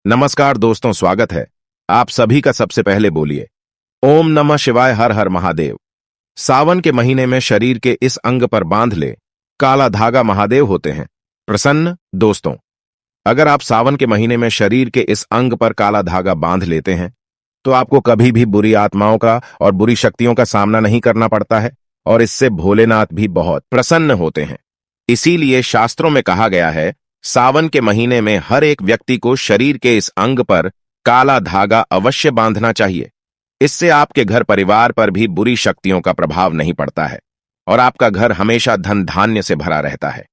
नमस्कार दोस्तों, स्वागत है आप सभी का। सबसे पहले बोलिए ओम नमः शिवाय, हर हर महादेव। सावन के महीने में शरीर के इस अंग पर बांध ले काला धागा महादेव होते हैं प्रसन्न। दोस्तों, अगर आप सावन के महीने में शरीर के इस अंग पर काला धागा बांध लेते हैं तो आपको कभी भी बुरी आत्माओं का और बुरी शक्तियों का सामना नहीं करना पड़ता है और इससे भोलेनाथ भी बहुत प्रसन्न होते हैं। इसीलिए शास्त्रों में कहा गया है, सावन के महीने में हर एक व्यक्ति को शरीर के इस अंग पर काला धागा अवश्य बांधना चाहिए। इससे आपके घर परिवार पर भी बुरी शक्तियों का प्रभाव नहीं पड़ता है और आपका घर हमेशा धन धान्य से भरा रहता है।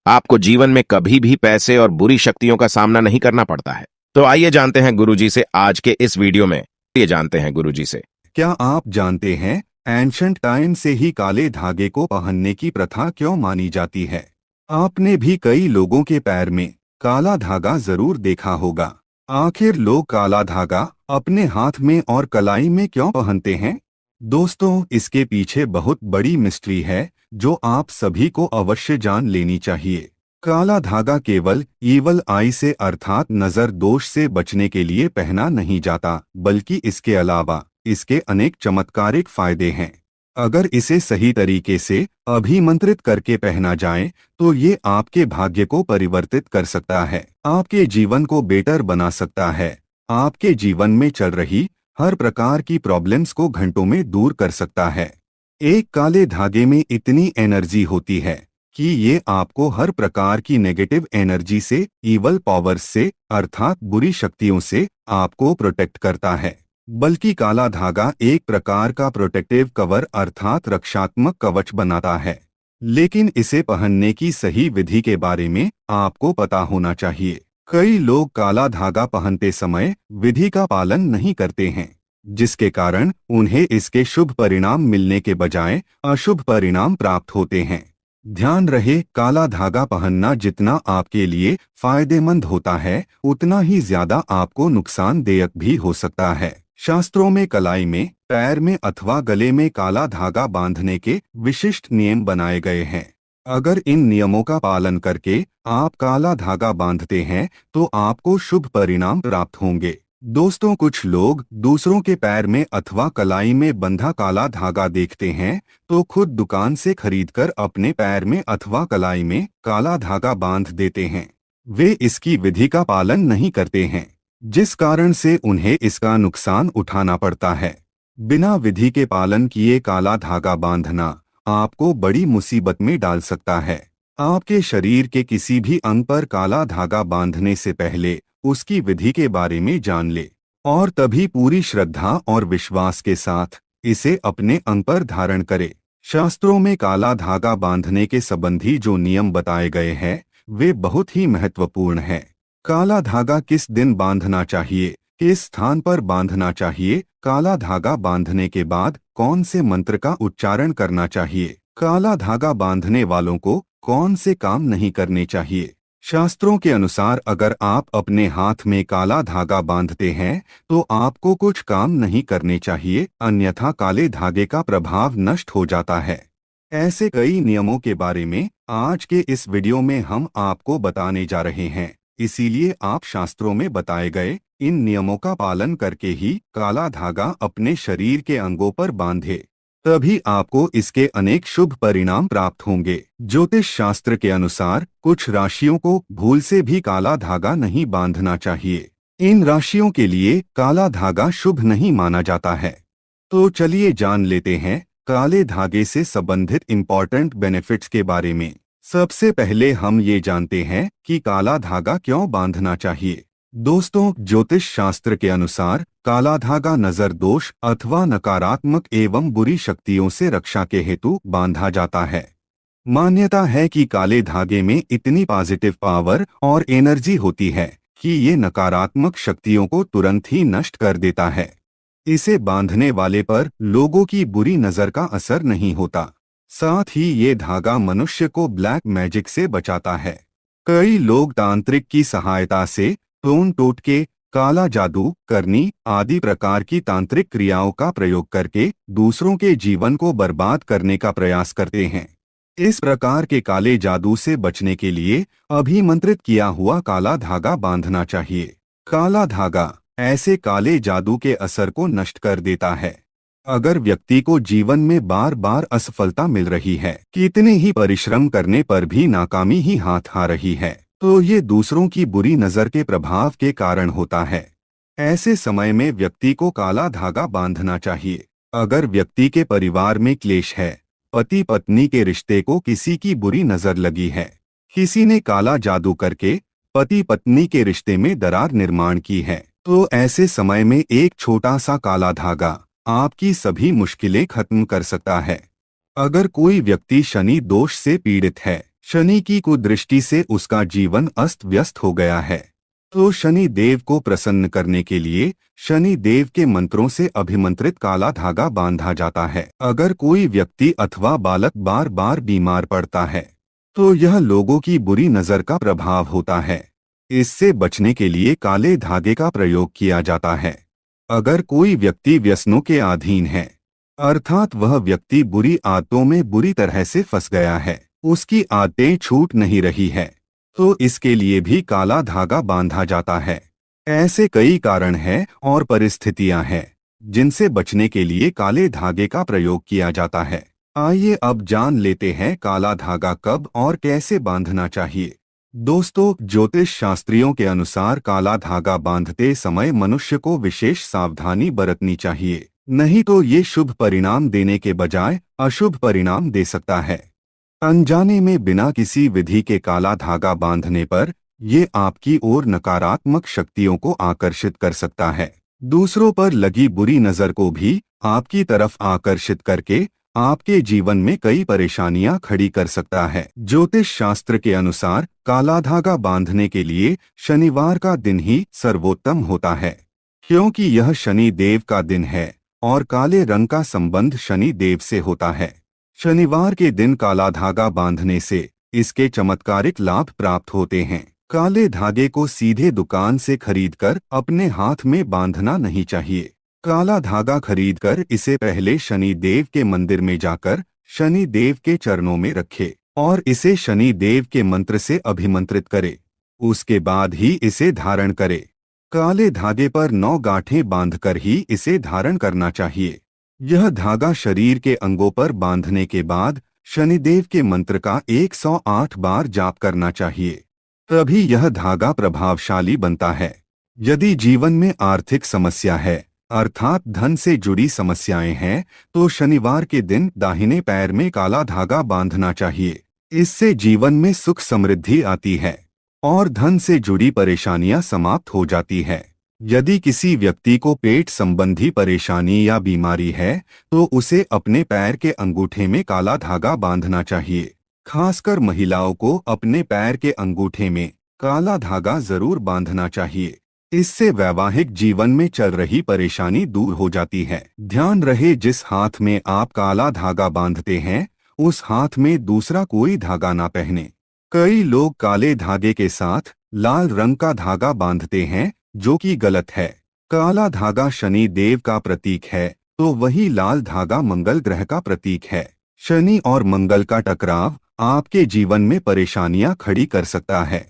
आपको जीवन में कभी भी पैसे और बुरी शक्तियों का सामना नहीं करना पड़ता है। तो आइए जानते हैं गुरुजी से आज के इस वीडियो में। ये जानते हैं गुरुजी से। क्या आप जानते हैं एंशंट टाइम से ही काले धागे को पहनने की प्रथा क्यों मानी जाती है? आपने भी कई लोगों के पैर में काला धागा जरूर देखा होगा। आखिर लोग काला धागा अपने हाथ में और कलाई में क्यों पहनते हैं? दोस्तों, इसके पीछे बहुत बड़ी मिस्ट्री है जो आप सभी को अवश्य जान लेनी चाहिए। काला धागा केवल ईवल आई से अर्थात नजर दोष से बचने के लिए पहना नहीं जाता, बल्कि इसके अलावा इसके अनेक चमत्कारिक फायदे हैं। अगर इसे सही तरीके से अभिमंत्रित करके पहना जाए तो ये आपके भाग्य को परिवर्तित कर सकता है, आपके जीवन को बेटर बना सकता है, आपके जीवन में चल रही हर प्रकार की प्रॉब्लम्स को घंटों में दूर कर सकता है। एक काले धागे में इतनी एनर्जी होती है कि ये आपको हर प्रकार की नेगेटिव एनर्जी से, ईवल पावर्स से अर्थात बुरी शक्तियों से आपको प्रोटेक्ट करता है। बल्कि काला धागा एक प्रकार का प्रोटेक्टिव कवर अर्थात रक्षात्मक कवच बनाता है। लेकिन इसे पहनने की सही विधि के बारे में आपको पता होना चाहिए। कई लोग काला धागा पहनते समय विधि का पालन नहीं करते हैं, जिसके कारण उन्हें इसके शुभ परिणाम मिलने के बजाय अशुभ परिणाम प्राप्त होते हैं। ध्यान रहे, काला धागा पहनना जितना आपके लिए फायदेमंद होता है उतना ही ज्यादा आपको नुकसानदेयक भी हो सकता है। शास्त्रों में कलाई में, पैर में अथवा गले में काला धागा बांधने के विशिष्ट नियम बनाए गए हैं। अगर इन नियमों का पालन करके आप काला धागा बांधते हैं तो आपको शुभ परिणाम प्राप्त होंगे। दोस्तों, कुछ लोग दूसरों के पैर में अथवा कलाई में बंधा काला धागा देखते हैं तो खुद दुकान से खरीदकर अपने पैर में अथवा कलाई में काला धागा बांध देते हैं। वे इसकी विधि का पालन नहीं करते हैं, जिस कारण से उन्हें इसका नुकसान उठाना पड़ता है। बिना विधि के पालन किए काला धागा बांधना आपको बड़ी मुसीबत में डाल सकता है। आपके शरीर के किसी भी अंग पर काला धागा बांधने से पहले उसकी विधि के बारे में जान ले और तभी पूरी श्रद्धा और विश्वास के साथ इसे अपने अंग पर धारण करे। शास्त्रों में काला धागा बांधने के संबंधी जो नियम बताए गए हैं वे बहुत ही महत्वपूर्ण हैं। काला धागा किस दिन बांधना चाहिए, किस स्थान पर बांधना चाहिए, काला धागा बांधने के बाद कौन से मंत्र का उच्चारण करना चाहिए, काला धागा बांधने वालों को कौन से काम नहीं करने चाहिए। शास्त्रों के अनुसार अगर आप अपने हाथ में काला धागा बांधते हैं तो आपको कुछ काम नहीं करने चाहिए, अन्यथा काले धागे का प्रभाव नष्ट हो जाता है। ऐसे कई नियमों के बारे में आज के इस वीडियो में हम आपको बताने जा रहे हैं। इसीलिए आप शास्त्रों में बताए गए इन नियमों का पालन करके ही काला धागा अपने शरीर के अंगों पर बांधे, तभी आपको इसके अनेक शुभ परिणाम प्राप्त होंगे। ज्योतिष शास्त्र के अनुसार कुछ राशियों को भूल से भी काला धागा नहीं बांधना चाहिए। इन राशियों के लिए काला धागा शुभ नहीं माना जाता है। तो चलिए जान लेते हैं काले धागे से संबंधित इम्पोर्टेंट बेनिफिट्स के बारे में। सबसे पहले हम ये जानते हैं कि काला धागा क्यों बांधना चाहिए। दोस्तों, ज्योतिष शास्त्र के अनुसार काला धागा नजर दोष अथवा नकारात्मक एवं बुरी शक्तियों से रक्षा के हेतु बांधा जाता है। मान्यता है कि काले धागे में इतनी पॉजिटिव पावर और एनर्जी होती है कि ये नकारात्मक शक्तियों को तुरंत ही नष्ट कर देता है। इसे बांधने वाले पर लोगों की बुरी नजर का असर नहीं होता। साथ ही ये धागा मनुष्य को ब्लैक मैजिक से बचाता है। कई लोग तांत्रिक की सहायता से टोन टोटके, काला जादू, करनी आदि प्रकार की तांत्रिक क्रियाओं का प्रयोग करके दूसरों के जीवन को बर्बाद करने का प्रयास करते हैं। इस प्रकार के काले जादू से बचने के लिए अभिमंत्रित किया हुआ काला धागा बांधना चाहिए। काला धागा ऐसे काले जादू के असर को नष्ट कर देता है। अगर व्यक्ति को जीवन में बार बार असफलता मिल रही है, कितने ही परिश्रम करने पर भी नाकामी ही हाथ आ रही है, तो ये दूसरों की बुरी नजर के प्रभाव के कारण होता है। ऐसे समय में व्यक्ति को काला धागा बांधना चाहिए। अगर व्यक्ति के परिवार में क्लेश है, पति पत्नी के रिश्ते को किसी की बुरी नजर लगी है, किसी ने काला जादू करके पति पत्नी के रिश्ते में दरार निर्माण की है, तो ऐसे समय में एक छोटा सा काला धागा आपकी सभी मुश्किलें खत्म कर सकता है। अगर कोई व्यक्ति शनि दोष से पीड़ित है, शनि की कुदृष्टि से उसका जीवन अस्त व्यस्त हो गया है, तो शनि देव को प्रसन्न करने के लिए शनि देव के मंत्रों से अभिमंत्रित काला धागा बांधा जाता है। अगर कोई व्यक्ति अथवा बालक बार बार बीमार पड़ता है, तो यह लोगों की बुरी नजर का प्रभाव होता है। इससे बचने के लिए काले धागे का प्रयोग किया जाता है। अगर कोई व्यक्ति व्यसनों के अधीन है, अर्थात वह व्यक्ति बुरी आदतों में बुरी तरह से फंस गया है, उसकी आदतें छूट नहीं रही है, तो इसके लिए भी काला धागा बांधा जाता है। ऐसे कई कारण हैं और परिस्थितियां हैं जिनसे बचने के लिए काले धागे का प्रयोग किया जाता है। आइए अब जान लेते हैं काला धागा कब और कैसे बांधना चाहिए। दोस्तों, ज्योतिष शास्त्रियों के अनुसार काला धागा बांधते समय मनुष्य को विशेष सावधानी बरतनी चाहिए, नहीं तो ये शुभ परिणाम देने के बजाय अशुभ परिणाम दे सकता है। अनजाने में बिना किसी विधि के काला धागा बांधने पर ये आपकी ओर नकारात्मक शक्तियों को आकर्षित कर सकता है। दूसरों पर लगी बुरी नजर को भी आपकी तरफ आकर्षित करके आपके जीवन में कई परेशानियां खड़ी कर सकता है। ज्योतिष शास्त्र के अनुसार काला धागा बांधने के लिए शनिवार का दिन ही सर्वोत्तम होता है, क्योंकि यह शनि देव का दिन है और काले रंग का संबंध शनि देव से होता है। शनिवार के दिन काला धागा बांधने से इसके चमत्कारिक लाभ प्राप्त होते हैं। काले धागे को सीधे दुकान से खरीदकर अपने हाथ में बांधना नहीं चाहिए। काला धागा खरीदकर इसे पहले शनि देव के मंदिर में जाकर शनि देव के चरणों में रखे और इसे शनि देव के मंत्र से अभिमंत्रित करे। उसके बाद ही इसे धारण करे। काले धागे पर 9 गांठें बांधकर ही इसे धारण करना चाहिए। यह धागा शरीर के अंगों पर बांधने के बाद शनिदेव के मंत्र का 108 बार जाप करना चाहिए, तभी यह धागा प्रभावशाली बनता है। यदि जीवन में आर्थिक समस्या है, अर्थात धन से जुड़ी समस्याएं हैं, तो शनिवार के दिन दाहिने पैर में काला धागा बांधना चाहिए। इससे जीवन में सुख समृद्धि आती है और धन से जुड़ी परेशानियां समाप्त हो जाती है। यदि किसी व्यक्ति को पेट संबंधी परेशानी या बीमारी है, तो उसे अपने पैर के अंगूठे में काला धागा बांधना चाहिए। खासकर महिलाओं को अपने पैर के अंगूठे में काला धागा जरूर बांधना चाहिए। इससे वैवाहिक जीवन में चल रही परेशानी दूर हो जाती है। ध्यान रहे, जिस हाथ में आप काला धागा बांधते हैं उस हाथ में दूसरा कोई धागा ना पहने। कई लोग काले धागे के साथ लाल रंग का धागा बांधते हैं, जो कि गलत है। काला धागा शनि देव का प्रतीक है, तो वही लाल धागा मंगल ग्रह का प्रतीक है। शनि और मंगल का टकराव आपके जीवन में परेशानियां खड़ी कर सकता है,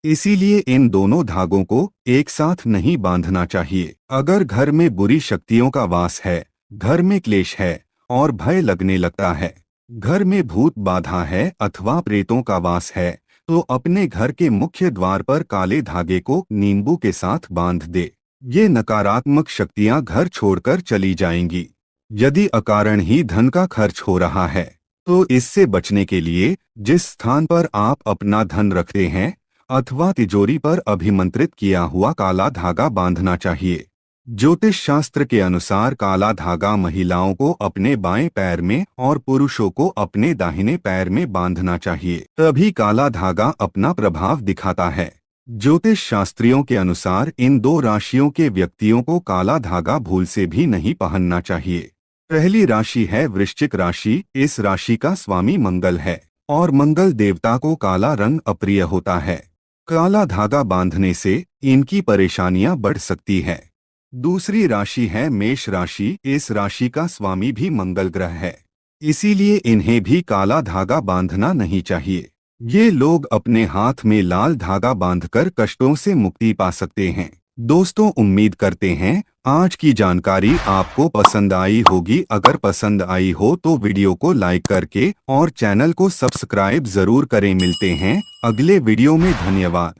इसीलिए इन दोनों धागों को एक साथ नहीं बांधना चाहिए। अगर घर में बुरी शक्तियों का वास है, घर में क्लेश है और भय लगने लगता है, घर में भूत बाधा है अथवा प्रेतों का वास है, तो अपने घर के मुख्य द्वार पर काले धागे को नींबू के साथ बांध दे। ये नकारात्मक शक्तियां घर छोड़कर चली जाएंगी। यदि अकारण ही धन का खर्च हो रहा है, तो इससे बचने के लिए जिस स्थान पर आप अपना धन रखते हैं अथवा तिजोरी पर अभिमंत्रित किया हुआ काला धागा बांधना चाहिए। ज्योतिष शास्त्र के अनुसार काला धागा महिलाओं को अपने बाएं पैर में और पुरुषों को अपने दाहिने पैर में बांधना चाहिए, तभी काला धागा अपना प्रभाव दिखाता है। ज्योतिष शास्त्रियों के अनुसार इन 2 राशियों के व्यक्तियों को काला धागा भूल से भी नहीं पहनना चाहिए। पहली राशि है वृश्चिक राशि। इस राशि का स्वामी मंगल है और मंगल देवता को काला रंग अप्रिय होता है। काला धागा बांधने से इनकी परेशानियां बढ़ सकती है। दूसरी राशि है मेष राशि। इस राशि का स्वामी भी मंगल ग्रह है, इसीलिए इन्हें भी काला धागा बांधना नहीं चाहिए। ये लोग अपने हाथ में लाल धागा बांधकर कष्टों से मुक्ति पा सकते हैं। दोस्तों, उम्मीद करते हैं आज की जानकारी आपको पसंद आई होगी। अगर पसंद आई हो तो वीडियो को लाइक करके और चैनल को सब्सक्राइब जरूर करें। मिलते हैं अगले वीडियो में। धन्यवाद।